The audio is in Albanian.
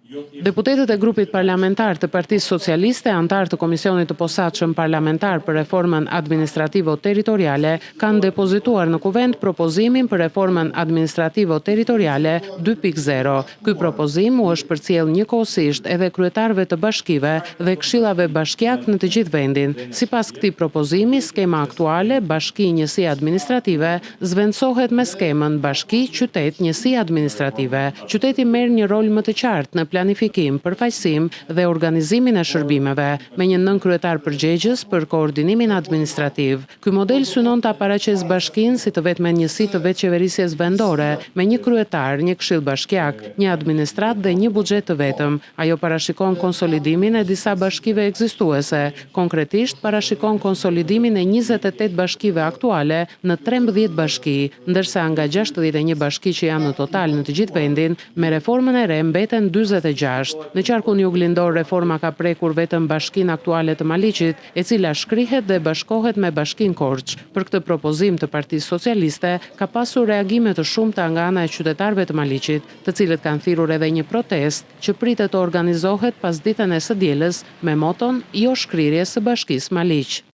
Deputetët e grupit parlamentar të Partisë Socialiste, antar të Komisionit të Posaçëm Parlamentar për Reformën Administrativo-Territoriale, kanë depozituar në Kuvend propozimin për reformën administrativo-territoriale 2.0. Ky propozim u është përcjell njëkohësisht edhe kryetarëve të bashkive dhe këshillave bashkiak në të gjithë vendin. Sipas këtij propozimi, skema aktuale bashki njësi administrative zvendësohet me skemën bashki qytet njësi administrative. Qyteti merr një rol më të qartë në planifikim, përfaqësim dhe organizimin e shërbimeve, me një nënkryetar përgjegjës për koordinimin administrativ. Ky model synon ta paraqesë bashkinë si të vetme njësi të vetëqeverisjes vendore, me një kryetar, një këshill bashkiak, një administrat dhe një buxhet të vetëm. Ajo parashikon konsolidimin e disa bashkive ekzistuese. Konkretisht, parashikon konsolidimin e 28 bashkive aktuale në 13 bashki, ndërsa nga 61 bashki që janë në total në të gjithë vendin, me reformën e re mbeten 46. Në qarkun juglindor reforma ka prekur vetëm bashkinë aktuale të Maliqit, e cila shkrihet dhe bashkohet me bashkinë Korç. Për këtë propozim të Partisë Socialiste ka pasur reagime të shumta nga ana e qytetarëve të Maliqit, të cilët kanë thirrur edhe një protestë që pritet të organizohet pas ditën e së dielës me moton jo shkrirje së bashkisë Maliq.